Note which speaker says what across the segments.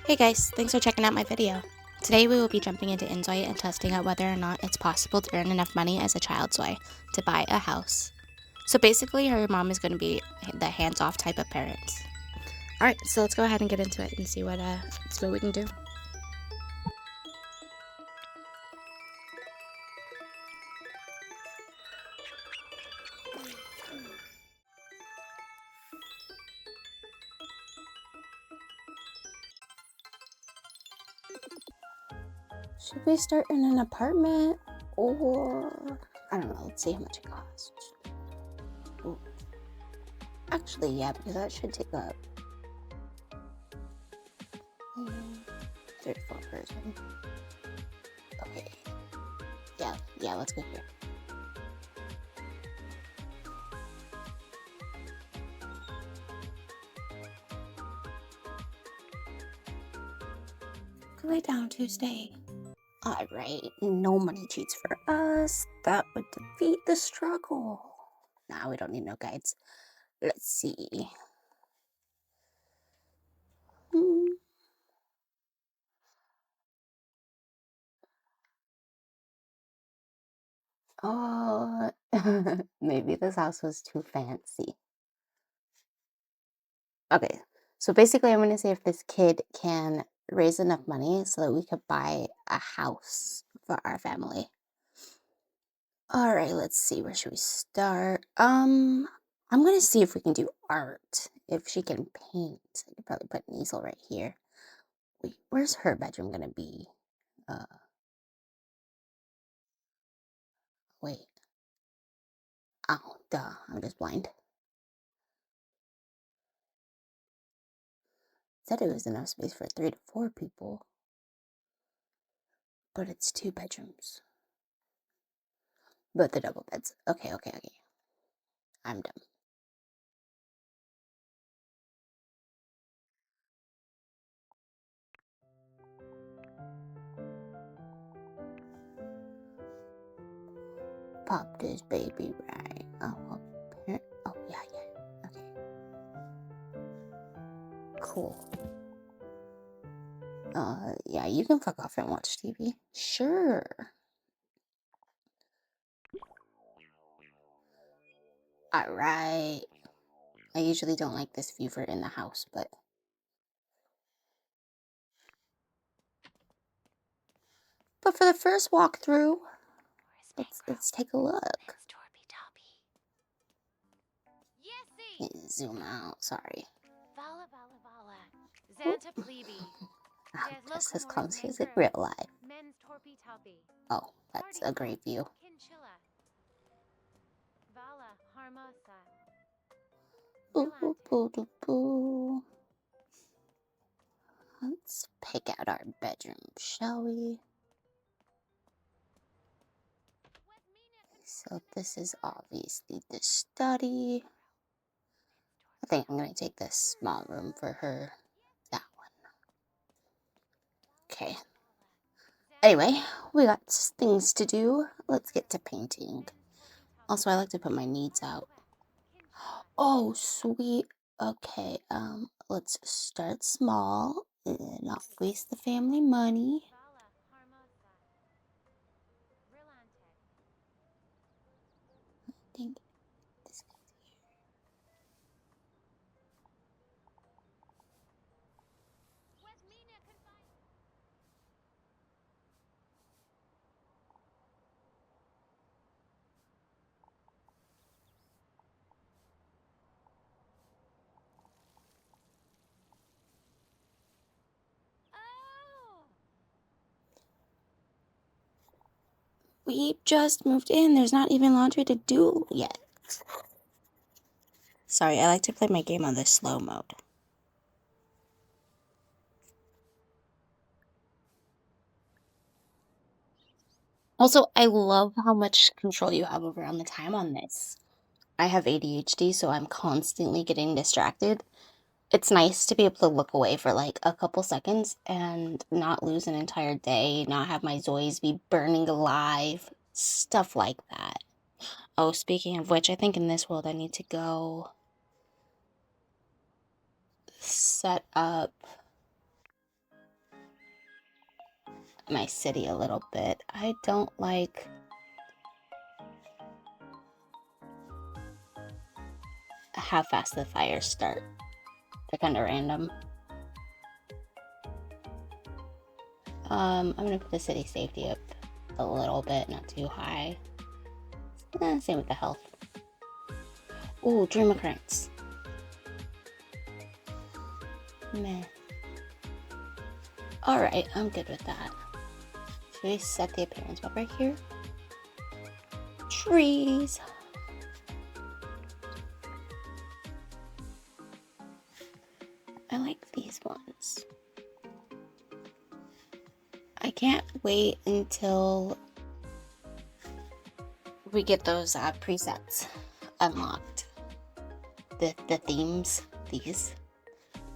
Speaker 1: Hey guys, thanks for checking out my video. Today we will be jumping into INZOI and testing out whether or not it's possible to earn enough money as a child ZOI to buy a house. So basically her mom is going to be the hands-off type of parent. Alright, so let's go ahead and get into it and see what we can do. Should we start in an apartment or I don't know, let's see how much it costs. Ooh. Actually, yeah, because that should take up 34 person. Okay. Yeah, let's go here. Go lay down, Tuesday. Alright, no money cheats for us. That would defeat the struggle. Nah, we don't need no guides. Let's see. Oh, maybe this house was too fancy. Okay, so basically I'm going to see if this kid can raise enough money so that we could buy a house for our family. All right, let's see. Where should we start? I'm going to see if we can do art. If she can paint. I could probably put an easel right here. Wait, where's her bedroom going to be? Wait. Oh, duh. I'm just blind. Said it was enough space for 3 to 4 people. But it's 2 bedrooms. But the double beds. Okay. I'm done. Pop this baby right. Oh, yeah. Okay. Cool. Yeah, you can fuck off and watch TV. Sure. Alright. I usually don't like this view for in the house, but for the first walkthrough, let's take a look. Zoom out, sorry. Just as clumsy as in real life. Oh, that's a great view. Boo. Let's pick out our bedroom, shall we? So this is obviously the study. I think I'm going to take this small room for her. That one. Okay. Anyway, we got things to do. Let's get to painting. Also, I like to put my needs out. Oh, sweet. Okay, let's start small and not waste the family money. I think this guy's here. We just moved in. There's not even laundry to do yet. Sorry, I like to play my game on the slow mode. Also, I love how much control you have over on the time on this. I have ADHD, so I'm constantly getting distracted. It's nice to be able to look away for like a couple seconds and not lose an entire day, not have my Zoys be burning alive, stuff like that. Oh, speaking of which, I think in this world I need to go set up my city a little bit. I don't like how fast the fires start. They're kind of random. I'm gonna put the city safety up a little bit, not too high. Same with the health. Ooh, dream occurrence. Meh. Alright, I'm good with that. Should we set the appearance up right here? Trees. I like these ones. I can't wait until we get those presets unlocked. The themes, these.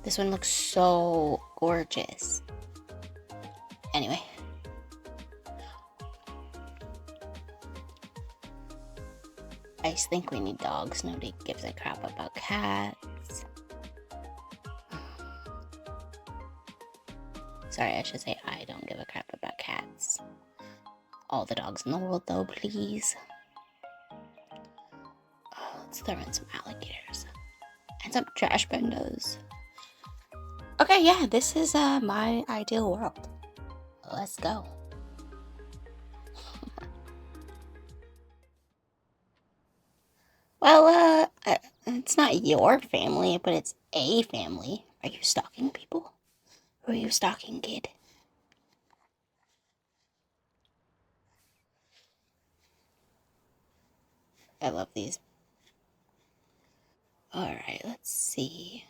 Speaker 1: This one looks so gorgeous. Anyway. I just think we need dogs. Nobody gives a crap about cats. Sorry, I should say I don't give a crap about cats. All the dogs in the world, though, please. Oh, let's throw in some alligators. And some trash pandas. Okay, yeah, this is my ideal world. Let's go. Well, it's not your family, but it's a family. Are you stalking people? Who are you stalking, kid? I love these. Alright, let's see.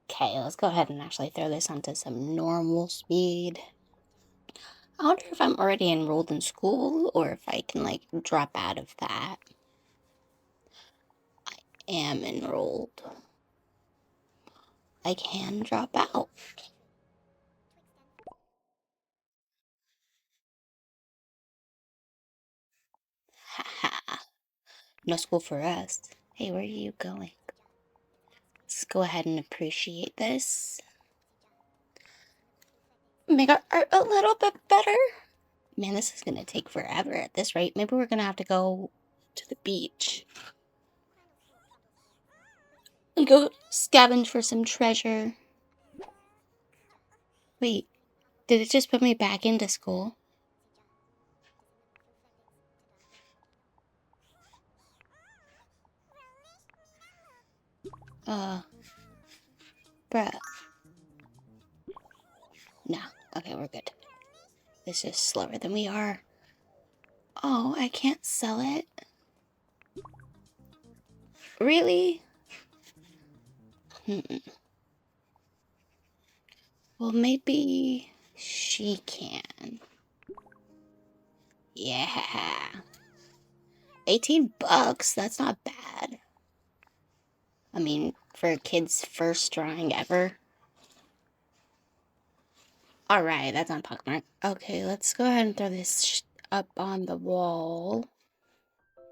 Speaker 1: Okay, let's go ahead and actually throw this onto some normal speed. I wonder if I'm already enrolled in school or if I can, like, drop out of that. I am enrolled. I can drop out. Haha. No school for us. Hey, where are you going? Let's go ahead and appreciate this. Make our art a little bit better. Man, this is gonna take forever at this rate. Maybe we're gonna have to go to the beach and go scavenge for some treasure. Wait, did it just put me back into school? Bruh. No. Okay, we're good. This is slower than we are. Oh, I can't sell it. Really? Well, maybe she can. Yeah. 18 bucks, that's not bad. I mean, for a kid's first drawing ever. Alright, that's on Pockmark. Okay, let's go ahead and throw this up on the wall.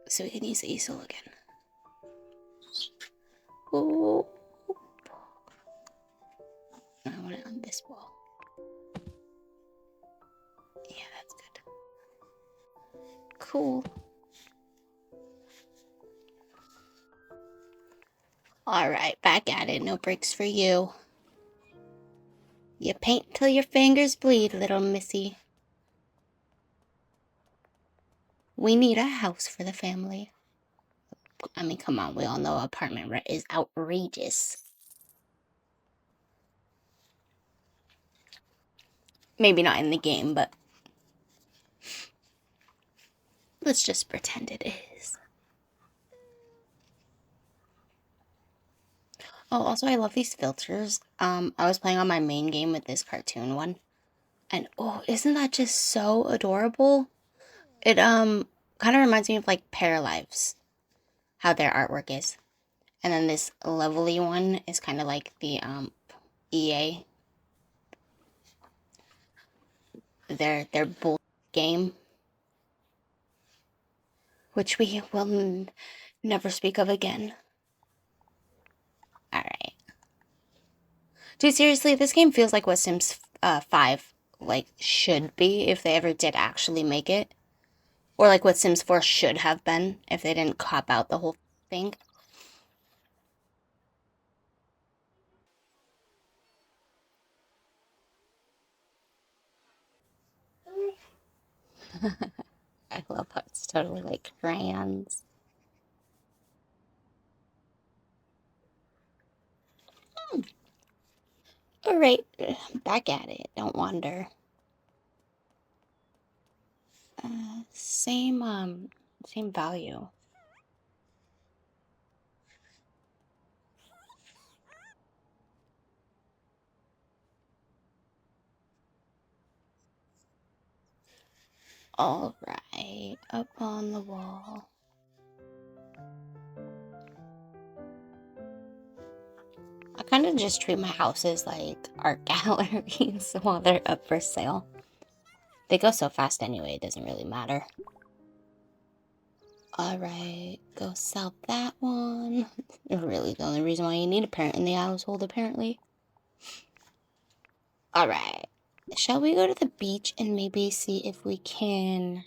Speaker 1: So we can use the easel again. Ooh. I want it on this wall. Yeah, that's good. Cool. Alright, back at it. No breaks for you. You paint till your fingers bleed, little missy. We need a house for the family. I mean, come on, we all know apartment rent is outrageous. Maybe not in the game, but let's just pretend it is. Oh, also, I love these filters. I was playing on my main game with this cartoon one. And, oh, isn't that just so adorable? It, kind of reminds me of, like, Pair Lives. How their artwork is. And then this lovely one is kind of like the, EA their bull game, which we will never speak of again. All right. Dude, seriously, this game feels like what Sims 5 like should be if they ever did actually make it, or like what Sims 4 should have been if they didn't cop out the whole thing. I love how it's totally like crayons. All right, back at it. Don't wander. Same value. All right, up on the wall. I kind of just treat my houses like art galleries while they're up for sale. They go so fast anyway, it doesn't really matter. Alright, go sell that one. Really, the only reason why you need a parent in the household, apparently. Alright, shall we go to the beach and maybe see if we can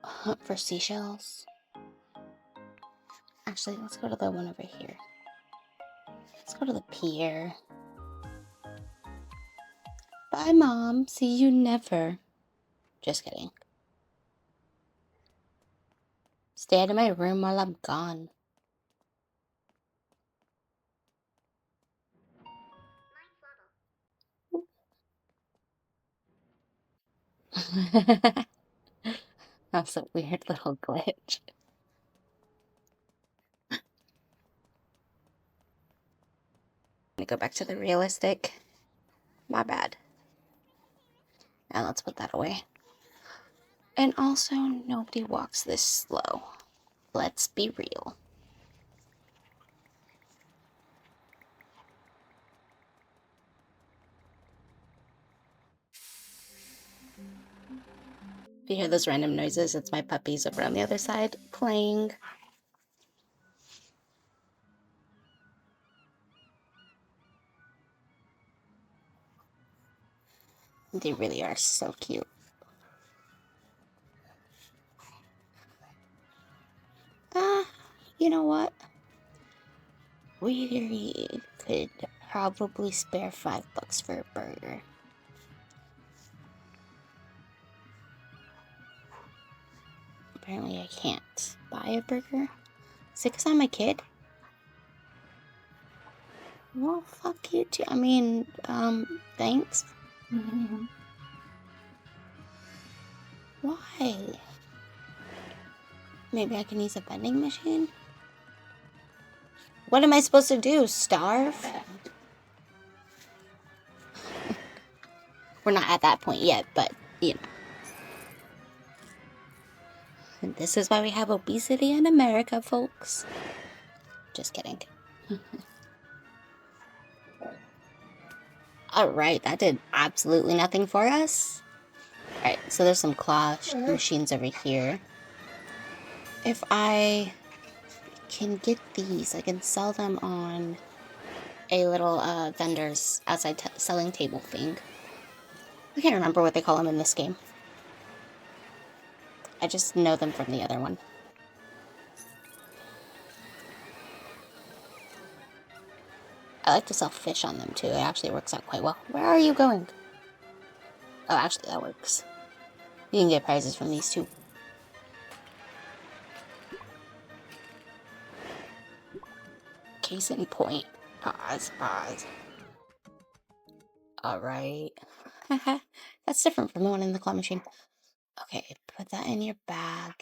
Speaker 1: hunt for seashells? Actually, let's go to the one over here. Let's go to the pier. Bye, Mom. See you never. Just kidding. Stay out of my room while I'm gone. That's a weird little glitch. Let me go back to the realistic. My bad. And let's put that away. And also, nobody walks this slow. Let's be real. If you hear those random noises, it's my puppies over on the other side playing. They really are so cute. You know what? We could probably spare $5 for a burger. Apparently I can't buy a burger. Is it because I'm a kid? Well, fuck you too. I mean, thanks. Why? Maybe I can use a vending machine? What am I supposed to do? Starve? We're not at that point yet, but, you know. And this is why we have obesity in America, folks. Just kidding. Alright, that did absolutely nothing for us. Alright, so there's some claw machines over here. If I can get these, I can sell them on a little vendor's outside selling table thing. I can't remember what they call them in this game. I just know them from the other one. I like to sell fish on them too. It actually works out quite well. Where are you going? Oh, actually, that works. You can get prizes from these too. Case in point. Pause, pause. Alright. That's different from the one in the claw machine. Okay, put that in your bag.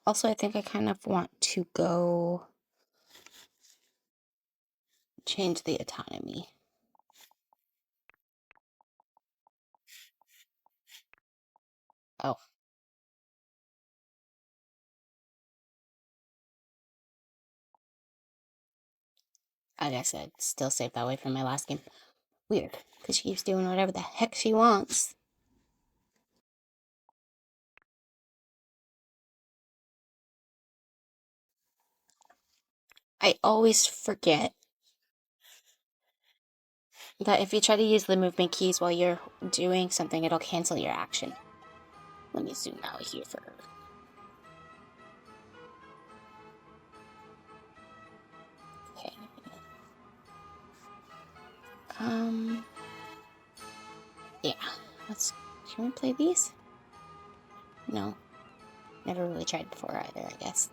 Speaker 1: Also, I think I kind of want to go change the autonomy. Oh. I guess I'd still save that way from my last game. Weird, because she keeps doing whatever the heck she wants. I always forget that if you try to use the movement keys while you're doing something, it'll cancel your action. Let me zoom out here for her. Okay. Yeah. Can we play these? No. Never really tried before either, I guess.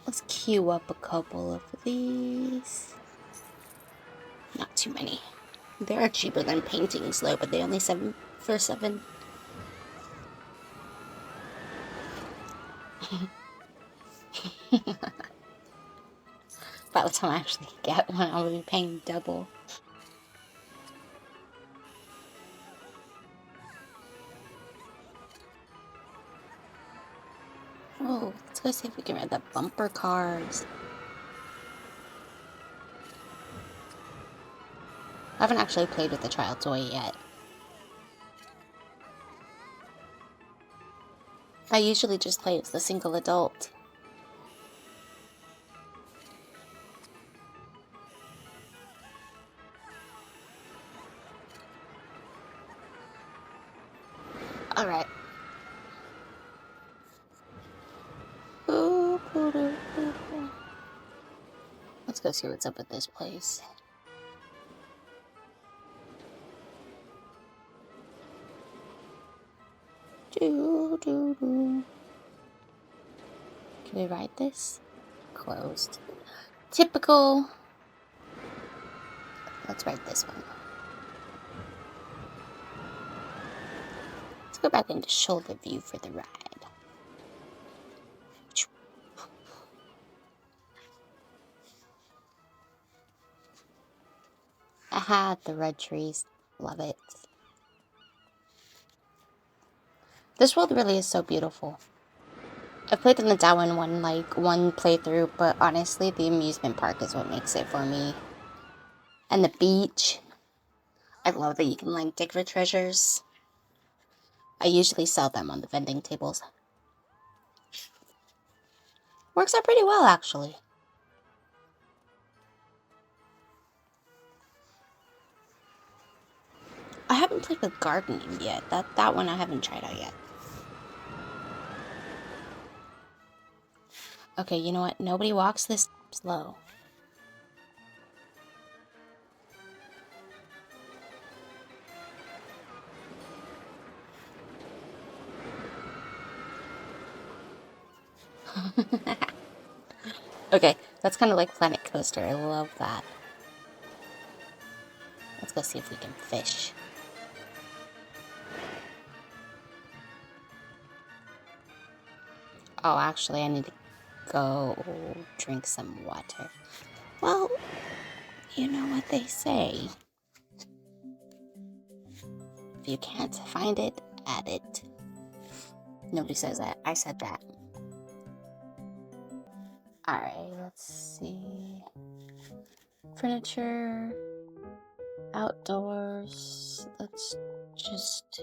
Speaker 1: Let's queue up a couple of these. Not too many. They are cheaper than paintings though, but they only 7 for 7. By the time I actually get one, I'll be paying double. Oh, let's go see if we can read the bumper cars. I haven't actually played with the trial toy yet. I usually just play as the single adult. Alright. Let's go see what's up with this place. Can we ride this? Closed. Typical. Let's ride this one. Let's go back into shoulder view for the ride. Aha, the red trees. Love it. This world really is so beautiful. I've played in the Darwin one, like, one playthrough, but honestly, the amusement park is what makes it for me. And the beach. I love that you can, like, dig for treasures. I usually sell them on the vending tables. Works out pretty well, actually. I haven't played with gardening yet. That one I haven't tried out yet. Okay, you know what? Nobody walks this slow. Okay, that's kind of like Planet Coaster. I love that. Let's go see if we can fish. Oh, actually, I need to go drink some water. Well, you know what they say. If you can't find it, add it. Nobody says that. I said that. Alright, let's see. Furniture. Outdoors. Let's just...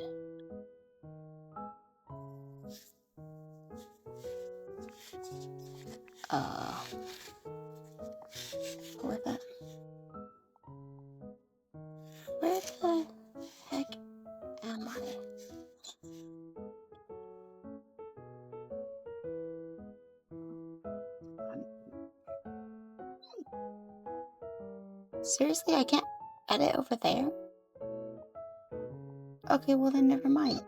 Speaker 1: Where the heck am I? Seriously, I can't edit over there? Okay, well then never mind.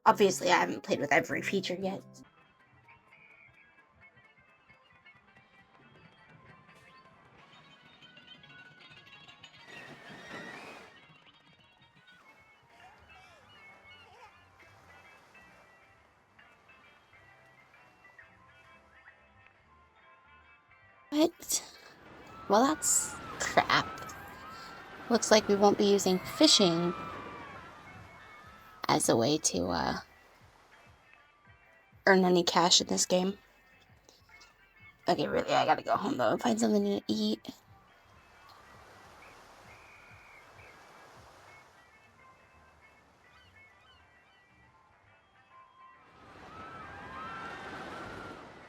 Speaker 1: Obviously, I haven't played with every feature yet. What? Well, that's crap. Looks like we won't be using fishing as a way to earn any cash in this game. Okay, really, I gotta go home though and find something to eat.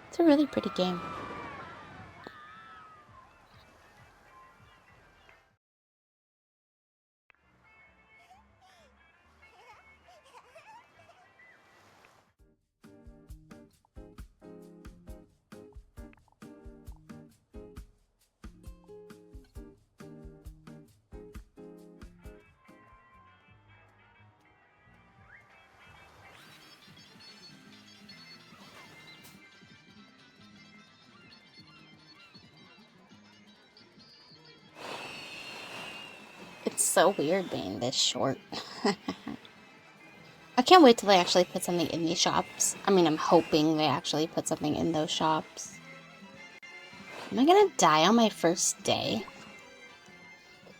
Speaker 1: It's a really pretty game. It's so weird being this short. I can't wait till they actually put something in these shops. I mean, I'm hoping they actually put something in those shops. Am I gonna die on my first day?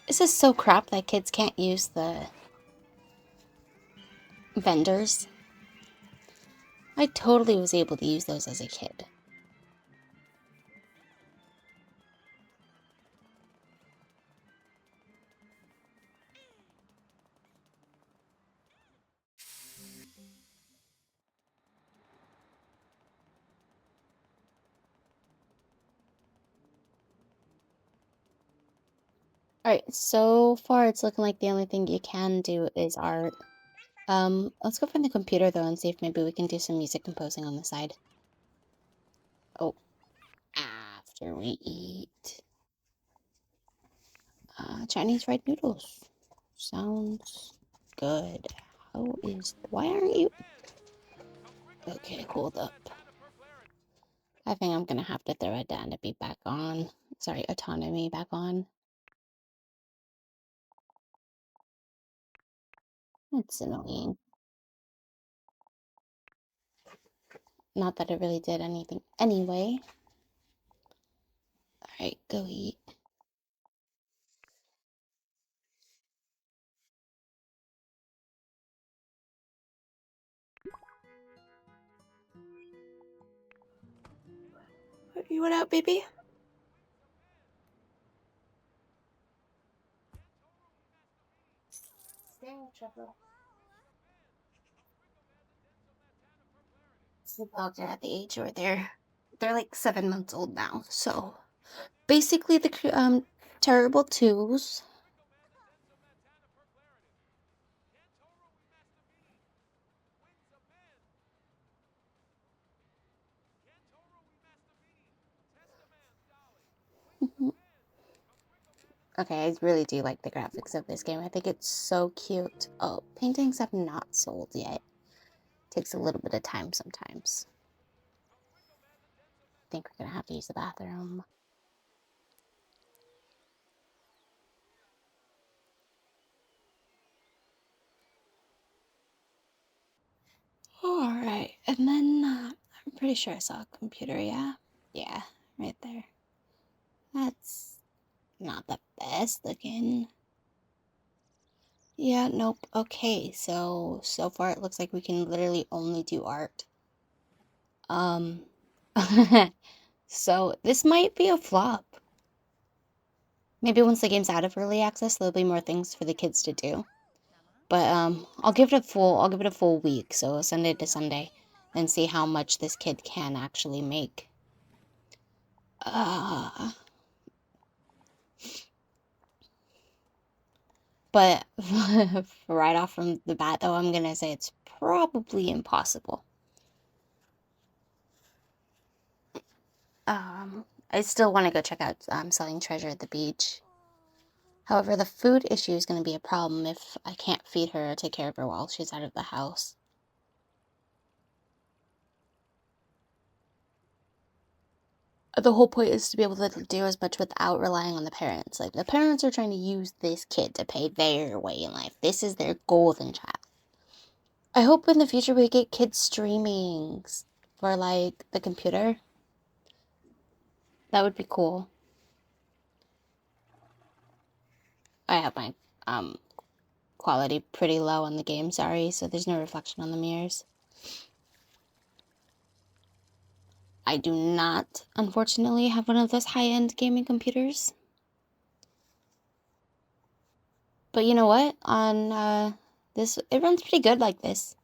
Speaker 1: This is so crap that kids can't use the vendors. I totally was able to use those as a kid. Alright, so far it's looking like the only thing you can do is art. Let's go find the computer though and see if maybe we can do some music composing on the side. Oh, after we eat. Chinese fried noodles. Sounds good. Why aren't you? Okay, hold up. I think I'm gonna have to throw Identity back on. Sorry, autonomy back on. That's annoying. Not that it really did anything anyway. Alright, go eat. You went out, baby? The dogs are at the age where they're like 7 months old now. So basically, the terrible twos. Okay, I really do like the graphics of this game. I think it's so cute. Oh, paintings have not sold yet. Takes a little bit of time sometimes. I think we're gonna have to use the bathroom. Alright, and then I'm pretty sure I saw a computer, yeah? Yeah, right there. That's not the best looking. Yeah, nope. Okay, so far it looks like we can literally only do art. Um, so this might be a flop. Maybe once the game's out of early access, there'll be more things for the kids to do. But I'll give it a full week, so Sunday to Sunday, and see how much this kid can actually make. But right off from the bat, though, I'm gonna say it's probably impossible. I still want to go check out Selling Treasure at the beach. However, the food issue is going to be a problem if I can't feed her or take care of her while she's out of the house. The whole point is to be able to do as much without relying on the parents. Like, the parents are trying to use this kid to pay their way in life. This is their golden child. I hope in the future we get kids streamings for, like, the computer. That would be cool. I have my, quality pretty low on the game, sorry, so there's no reflection on the mirrors. I do not, unfortunately, have one of those high-end gaming computers. But you know what? On this, it runs pretty good like this.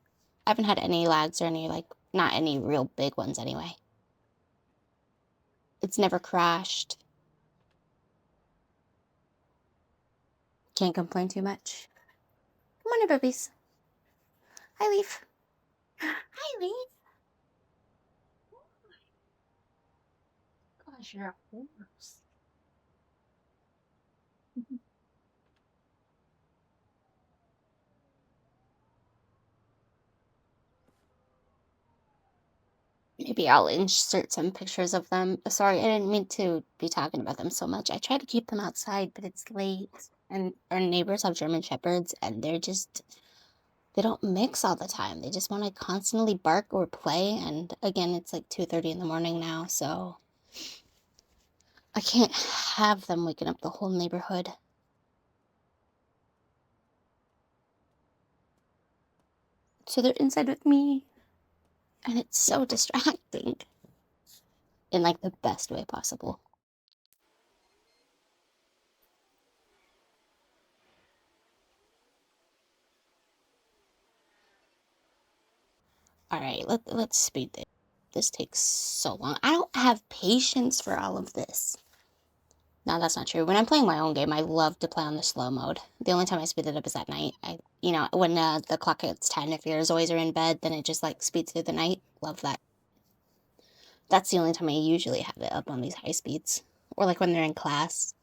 Speaker 1: I haven't had any lags or any, like, not any real big ones anyway. It's never crashed. Can't complain too much. Come on, babies. Hi, Leaf. Hi, Leaf. Gosh, you're a horse. Maybe I'll insert some pictures of them. Sorry, I didn't mean to be talking about them so much. I try to keep them outside, but it's late. And our neighbors have German Shepherds, and they don't mix all the time. They just want to constantly bark or play. And again, it's like 2:30 in the morning now, so I can't have them waking up the whole neighborhood. So they're inside with me, and it's so distracting in like the best way possible. All right, let's speed this. This takes so long. I don't have patience for all of this. No, that's not true. When I'm playing my own game, I love to play on the slow mode. The only time I speed it up is at night. When the clock hits 10, if your Zoys are in bed, then it just like speeds through the night. Love that. That's the only time I usually have it up on these high speeds. Or like when they're in class.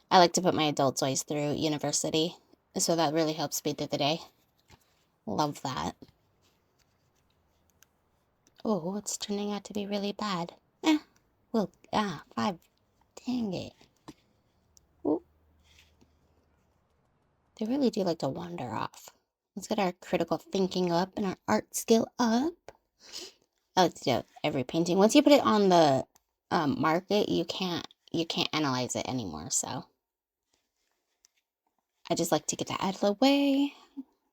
Speaker 1: I like to put my adult Zoys through university, so that really helps speed through the day. Love that. Oh, it's turning out to be really bad. Well, 5. Dang it. Ooh. They really do like to wander off. Let's get our critical thinking up and our art skill up. I like to do every painting. Once you put it on the market, you can't analyze it anymore. So I just like to get that out of the way,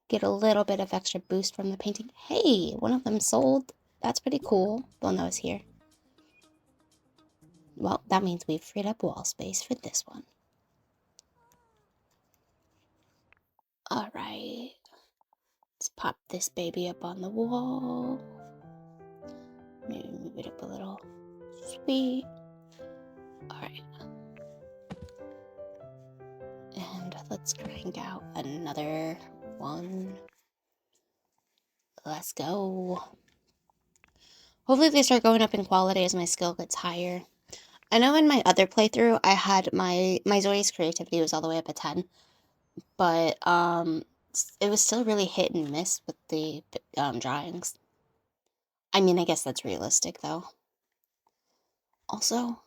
Speaker 1: get a little bit of extra boost from the painting. Hey, one of them sold. That's pretty cool. The one that was here. Well, that means we've freed up wall space for this one. All right. Let's pop this baby up on the wall. Maybe move it up a little. Sweet. Alright. And let's crank out another one. Let's go. Hopefully they start going up in quality as my skill gets higher. I know in my other playthrough I had my Zoe's creativity was all the way up at 10. But it was still really hit and miss with the drawings. I mean, I guess that's realistic though. Also,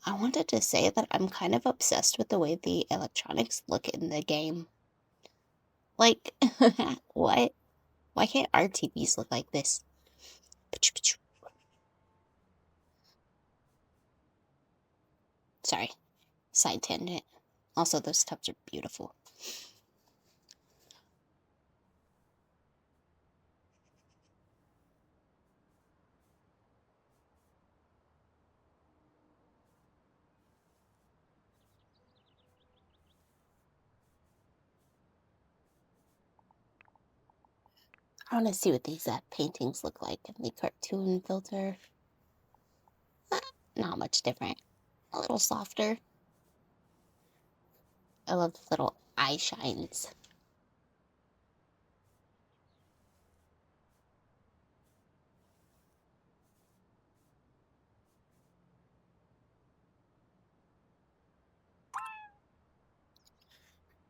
Speaker 1: I wanted to say that I'm kind of obsessed with the way the electronics look in the game. Like, what? Why can't our TVs look like this? Sorry, side tangent. Also, those tubs are beautiful. I want to see what these paintings look like in the cartoon filter. Not much different. A little softer. I love the little eye shines.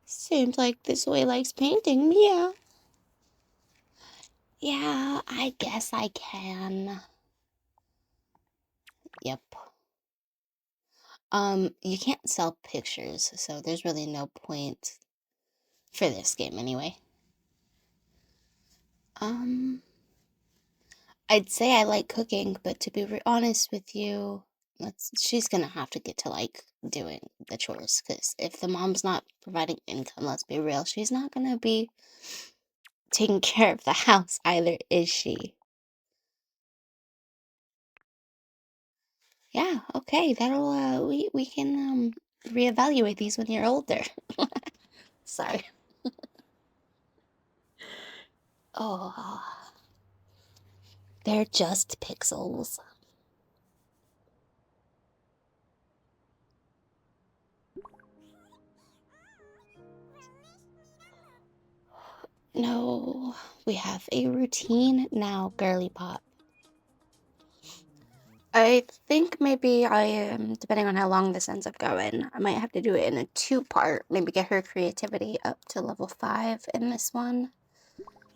Speaker 1: Seems like this way likes painting. Yeah. Yeah, I guess I can. Yep. You can't sell pictures, so there's really no point for this game anyway. Um, I'd say I like cooking, but to be honest with you, she's gonna have to get to like doing the chores, because if the mom's not providing income, let's be real, she's not gonna be taking care of the house either, is she? Yeah, okay, that'll, we can, reevaluate these when you're older. Sorry. Oh, they're just pixels. No, we have a routine now, girly pop. I think maybe I am, depending on how long this ends up going, I might have to do it in a two-part. Maybe get her creativity up to level 5 in this one.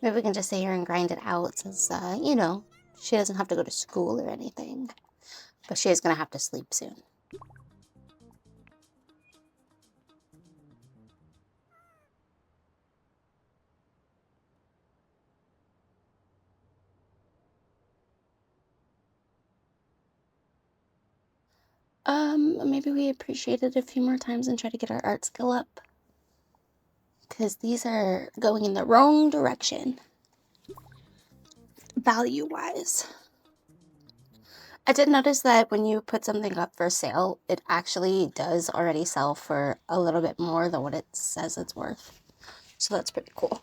Speaker 1: Maybe we can just sit here and grind it out since, you know, she doesn't have to go to school or anything. But she is going to have to sleep soon. Maybe we appreciate it a few more times and try to get our art skill up. Because these are going in the wrong direction. Value-wise. I did notice that when you put something up for sale, it actually does already sell for a little bit more than what it says it's worth. So that's pretty cool.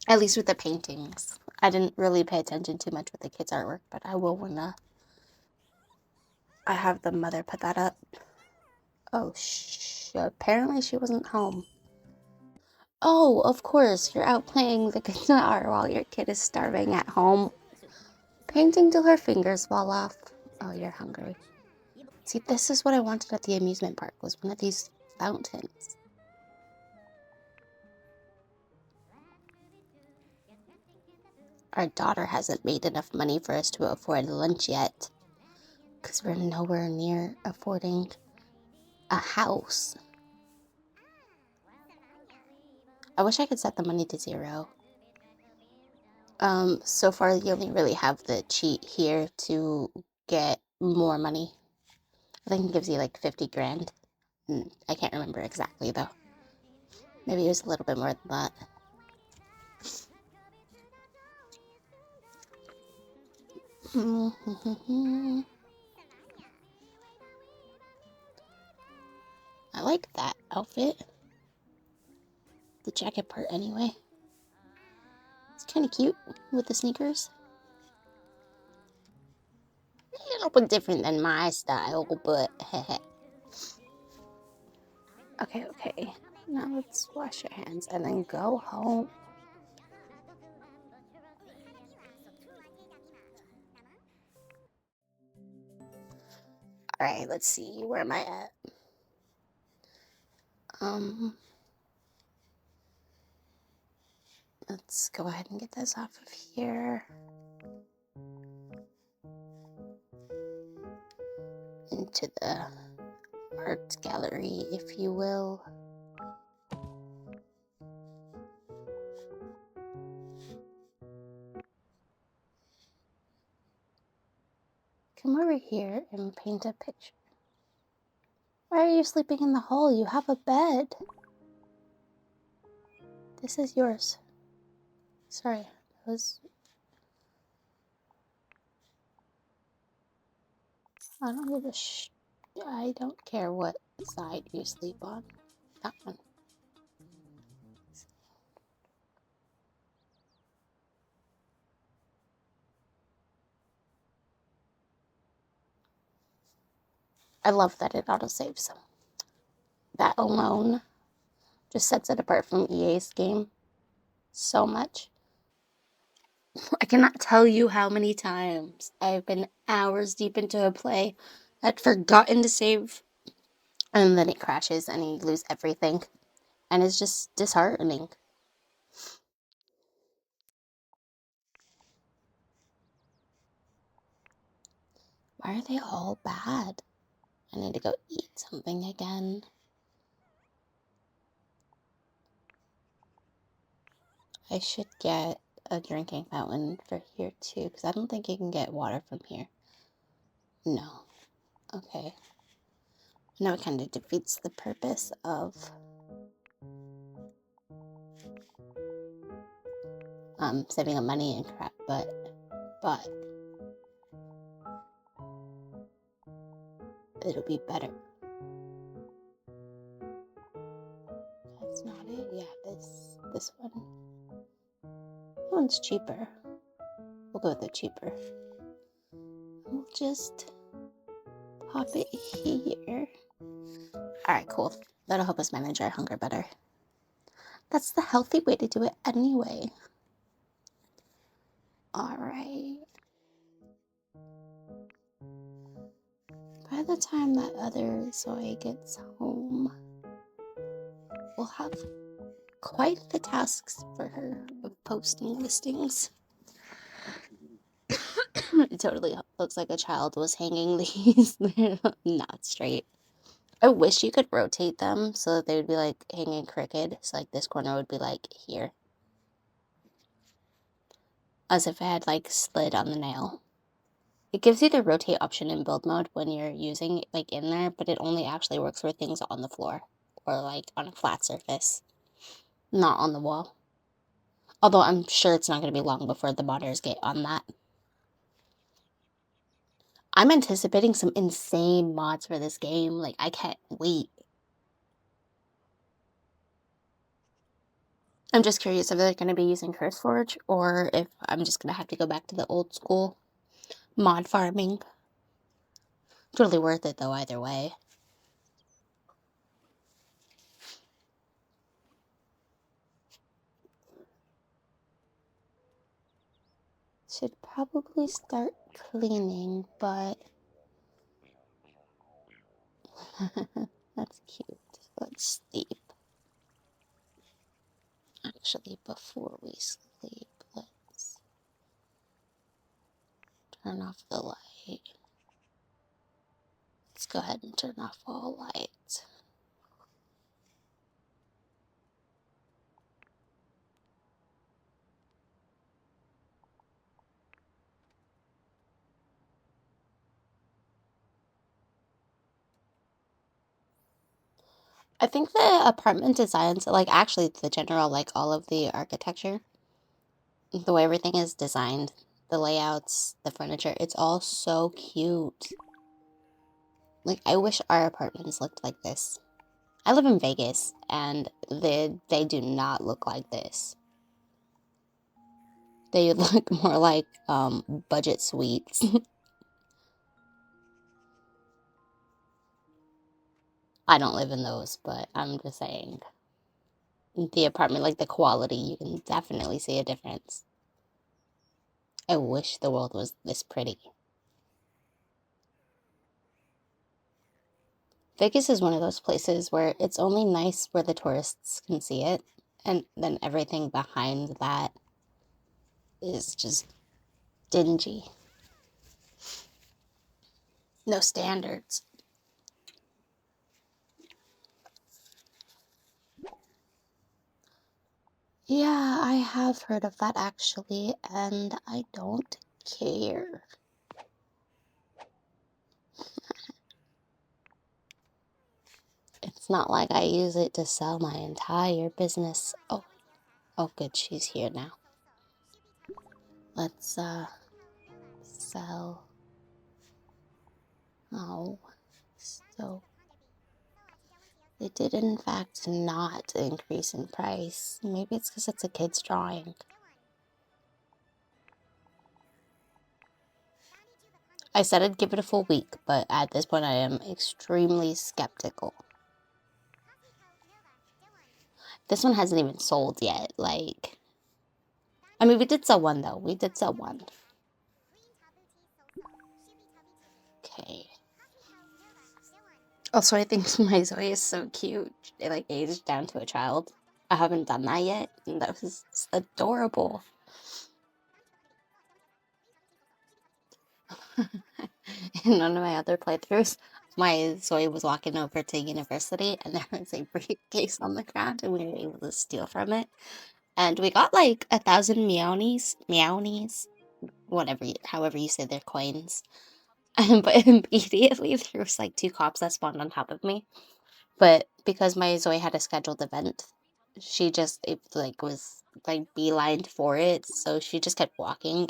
Speaker 1: At least with the paintings. I didn't really pay attention too much with the kids' artwork, but I will when I have the mother put that up. Oh, apparently she wasn't home. Oh, of course, you're out playing the guitar while your kid is starving at home. Painting till her fingers fall off. Oh, you're hungry. See, this is what I wanted at the amusement park, was one of these fountains. Our daughter hasn't made enough money for us to afford lunch yet, because we're nowhere near affording a house. I wish I could set the money to 0. So far you only really have the cheat here to get more money. I think it gives you like 50 grand. I can't remember exactly though. Maybe it was a little bit more than that. I like that outfit. The jacket part anyway. It's kind of cute with the sneakers. A little bit different than my style, but okay. Now let's wash your hands and then go home. Alright, let's see. Where am I at? Let's go ahead and get this off of here. Into the art gallery, if you will. Come over here and paint a picture. Why are you sleeping in the hall? You have a bed. This is yours. Sorry, it was... I don't give a I don't care what side you sleep on. That one. I love that it autosaves. That alone just sets it apart from EA's game so much. I cannot tell you how many times I've been hours deep into a play, had forgotten to save, and then it crashes and you lose everything. And it's just disheartening. Why are they all bad? I need to go eat something again. I should get a drinking fountain for here too, because I don't think you can get water from here. No. Okay. No, it kind of defeats the purpose of saving up money and crap, but it'll be better. That's not it. Yeah, this one. That one's cheaper. We'll go with the cheaper. We'll just pop it here. Alright, cool. That'll help us manage our hunger better. That's the healthy way to do it anyway. Alright. By the time that other Zoe gets home, we'll have quite the tasks for her of posting listings. It totally looks like a child was hanging these. They're not straight. I wish you could rotate them so that they would be like hanging crooked. So like this corner would be like here. As if it had like slid on the nail. It gives you the rotate option in build mode when you're using it like in there, but it only actually works for things on the floor or like on a flat surface, not on the wall. Although I'm sure it's not going to be long before the modders get on that. I'm anticipating some insane mods for this game. Like, I can't wait. I'm just curious if they're going to be using CurseForge or if I'm just going to have to go back to the old school mod farming. Totally worth it though, either way. Should probably start cleaning, but that's cute. Let's sleep. Actually, before we sleep, let's turn off the light. Let's go ahead and turn off all lights. I think the apartment designs, like actually the general, like all of the architecture, the way everything is designed, the layouts, the furniture, it's all so cute. Like, I wish our apartments looked like this. I live in Vegas, and they do not look like this. They look more like budget suites. I don't live in those, but I'm just saying. The apartment, like the quality, you can definitely see a difference. I wish the world was this pretty. Vegas is one of those places where it's only nice where the tourists can see it, and then everything behind that is just dingy. No standards. Yeah, I have heard of that actually, and I don't care. It's not like I use it to sell my entire business. Oh good, she's here now. Let's sell. Oh, so they did in fact not increase in price. Maybe it's because it's a kid's drawing. I said I'd give it a full week, but at this point I am extremely skeptical. This one hasn't even sold yet, like... I mean, we did sell one, though. We did sell one. Okay. Also, I think my Zoe is so cute. It, like, aged down to a child. I haven't done that yet, and that was adorable. In one of my other playthroughs, my Zoe was walking over to university, and there was a briefcase on the ground, and we were able to steal from it. And we got, like, 1,000 meownies, whatever, however you say their coins. But immediately there was, like, 2 cops that spawned on top of me. But because my Zoe had a scheduled event, she just, it, like, was, like, beelined for it, so she just kept walking.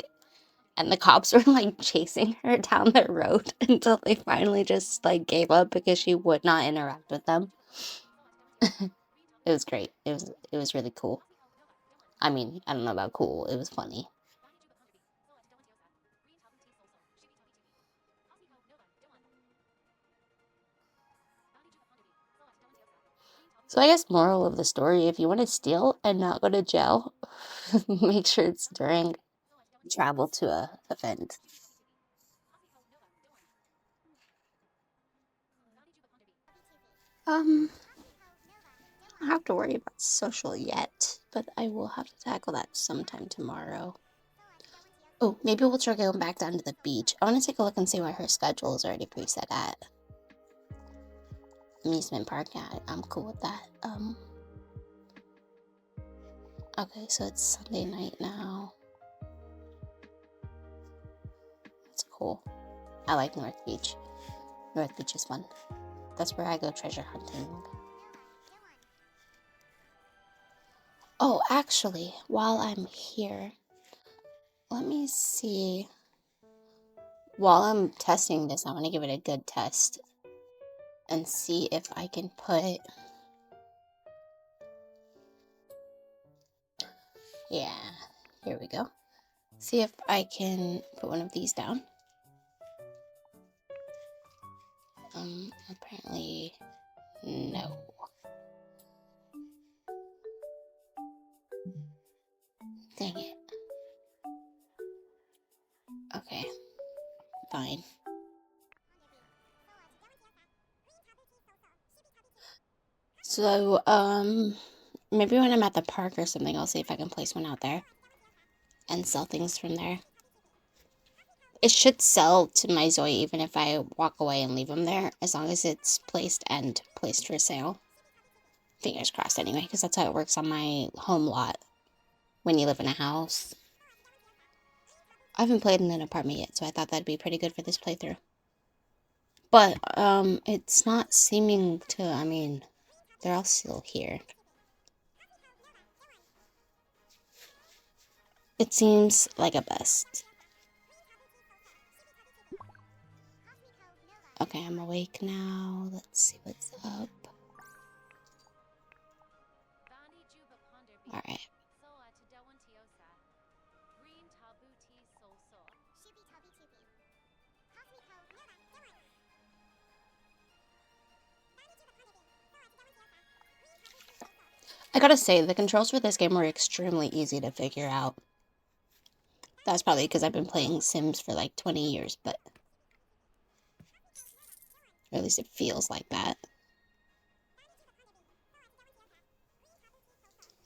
Speaker 1: And the cops were like chasing her down the road until they finally just like gave up because she would not interact with them. It was great. It was really cool. I mean, I don't know about cool. It was funny. So I guess moral of the story, if you want to steal and not go to jail, make sure it's during travel to a event. I don't have to worry about social yet, but I will have to tackle that sometime tomorrow. Oh, maybe we'll try going back down to the beach. I want to take a look and see what her schedule is already preset at. Amusement park, yeah, I'm cool with that. Okay, so it's Sunday night now. That's cool. I like North Beach. North Beach is fun. That's where I go treasure hunting. Oh, actually, while I'm here, let me see. While I'm testing this, I want to give it a good test and see if I can put. Yeah, here we go. See if I can put one of these down. Apparently, no. Dang it. Okay, fine. So, maybe when I'm at the park or something, I'll see if I can place one out there and sell things from there. It should sell to my Zoe even if I walk away and leave them there, as long as it's placed for sale. Fingers crossed anyway, because that's how it works on my home lot when you live in a house. I haven't played in an apartment yet, so I thought that'd be pretty good for this playthrough. But, it's not seeming to, I mean, they're all still here. It seems like a bust. Okay, I'm awake now. Let's see what's up. Alright. I gotta say, the controls for this game were extremely easy to figure out. That's probably because I've been playing Sims for like 20 years, but... Or at least it feels like that.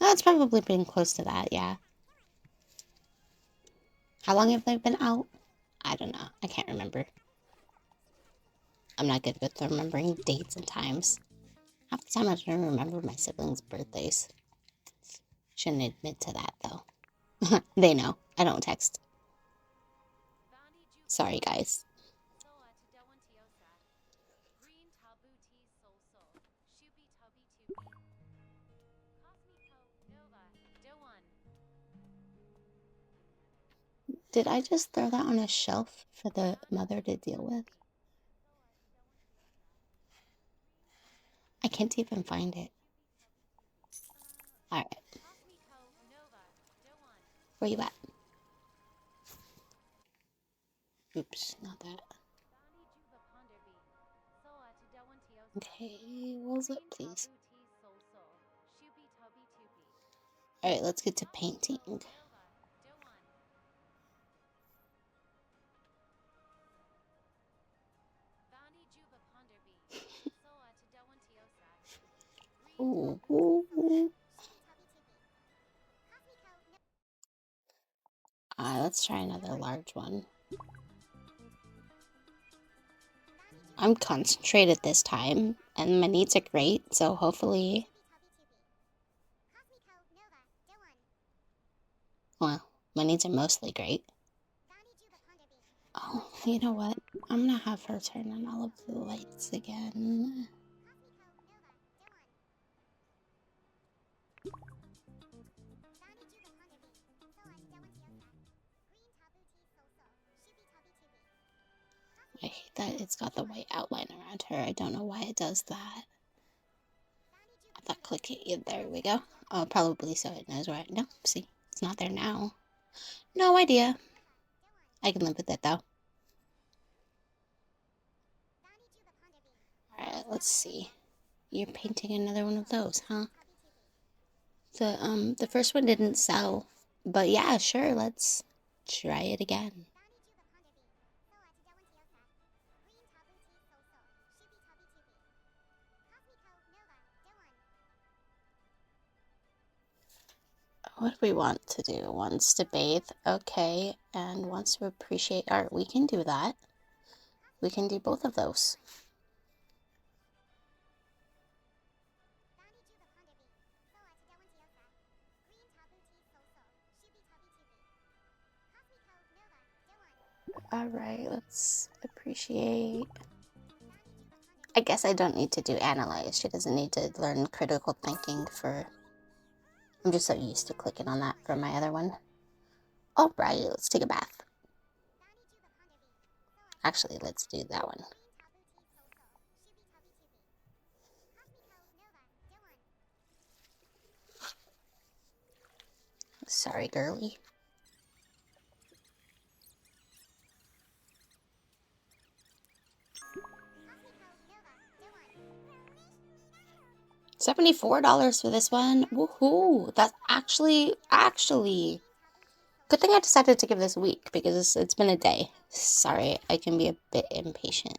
Speaker 1: Oh, it's probably been close to that, yeah. How long have they been out? I don't know. I can't remember. I'm not good with remembering dates and times. Half the time I don't remember my siblings' birthdays. Shouldn't admit to that, though. They know. I don't text. Sorry, guys. Did I just throw that on a shelf for the mother to deal with? I can't even find it. Alright. Where you at? Oops, not that. Okay, what's up, please? Alright, let's get to painting. Ooh, ooh, ooh. Let's try another large one. I'm concentrated this time, and my needs are great, so hopefully... Well, my needs are mostly great. Oh, you know what? I'm gonna have her turn on all of the lights again. I hate that it's got the white outline around her. I don't know why it does that. I thought click it. Yeah, there we go. Probably so it knows where. No, see, it's not there now. No idea. I can live with it though. Alright, let's see. You're painting another one of those, huh? The first one didn't sell. But yeah, sure, let's try it again. What do we want to do? Wants to bathe, okay, and wants to appreciate art. We can do that. We can do both of those. Alright, let's appreciate. I guess I don't need to do analyze. She doesn't need to learn critical thinking for... I'm just so used to clicking on that for my other one. Alright, let's take a bath. Actually, let's do that one. Sorry, girly. $74 for this one. Woohoo! That's actually. Good thing I decided to give this a week because it's been a day. Sorry, I can be a bit impatient.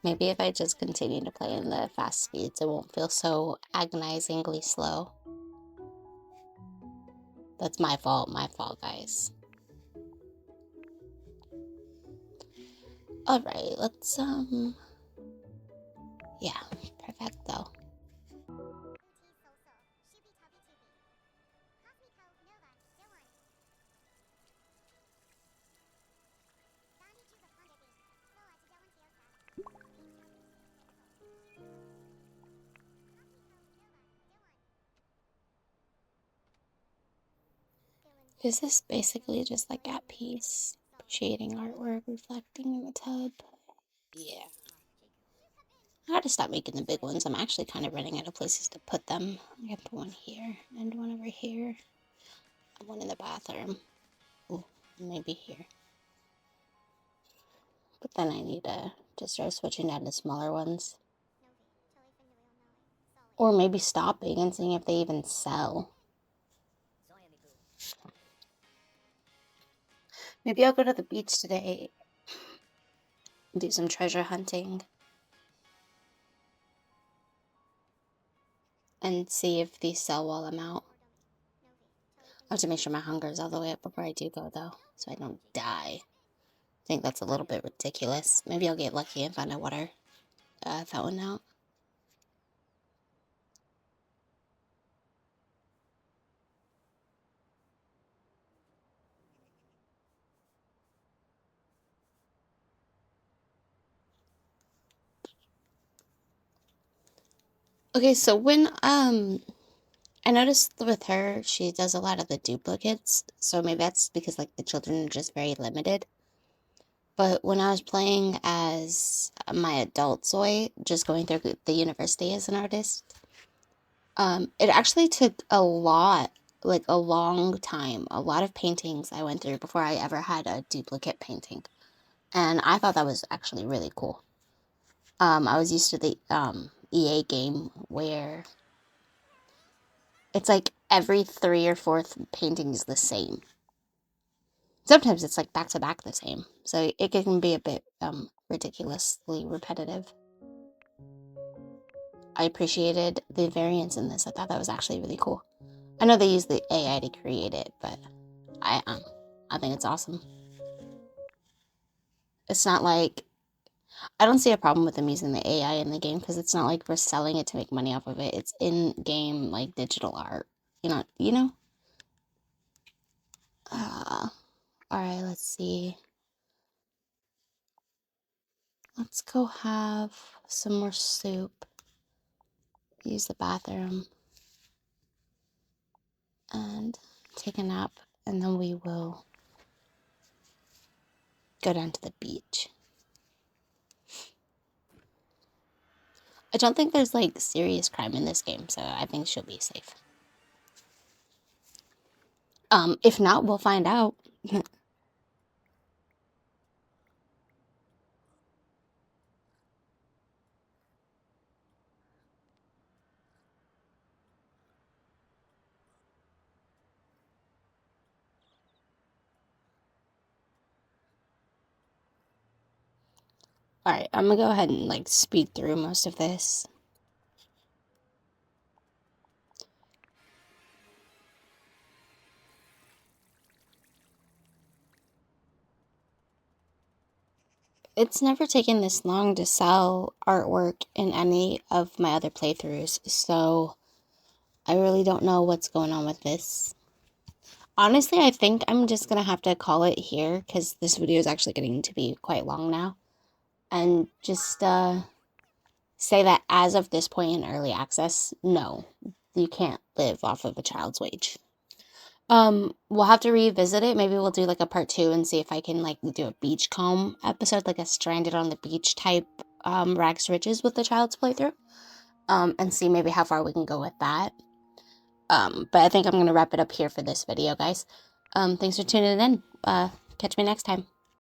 Speaker 1: Maybe if I just continue to play in the fast speeds, it won't feel so agonizingly slow. That's my fault, guys. Alright, let's, yeah, perfecto. Is this basically just like at peace? Appreciating artwork, reflecting in the tub? Yeah. I gotta stop making the big ones. I'm actually kind of running out of places to put them. I'm gonna put one here and one over here. One in the bathroom. Ooh, maybe here. But then I need to start switching down to smaller ones. Or maybe stopping and seeing if they even sell. Maybe I'll go to the beach today and do some treasure hunting. And see if these sell while I'm out. I have to make sure my hunger is all the way up before I do go, though, so I don't die. I think that's a little bit ridiculous. Maybe I'll get lucky and find a water fountain out. Okay, so when I noticed with her, she does a lot of the duplicates, so maybe that's because like the children are just very limited. But when I was playing as my adult Zoe, just going through the university as an artist, it actually took a lot, like a long time, a lot of paintings I went through before I ever had a duplicate painting. And I thought that was actually really cool. I was used to the EA game where it's like every three or fourth painting is the same. Sometimes it's like back to back the same. So it can be a bit ridiculously repetitive. I appreciated the variance in this. I thought that was actually really cool. I know they use the AI to create it, but I think it's awesome. It's not like I don't see a problem with them using the AI in the game because it's not like we're selling it to make money off of it. It's in-game like digital art. You know? All right, let's see. Let's go have some more soup. Use the bathroom and take a nap, and then we will go down to the beach. I don't think there's like serious crime in this game, so I think she'll be safe. If not, we'll find out. Alright, I'm gonna go ahead and like speed through most of this. It's never taken this long to sell artwork in any of my other playthroughs, so I really don't know what's going on with this. Honestly, I think I'm just gonna have to call it here because this video is actually getting to be quite long now. And just say that as of this point in early access, no, you can't live off of a child's wage. We'll have to revisit it. Maybe we'll do like a part 2 and see if I can like do a beachcomb episode, like a stranded on the beach type rags to riches with the child's playthrough. And see maybe how far we can go with that. But I think I'm gonna wrap it up here for this video, guys. Thanks for tuning in. Catch me next time.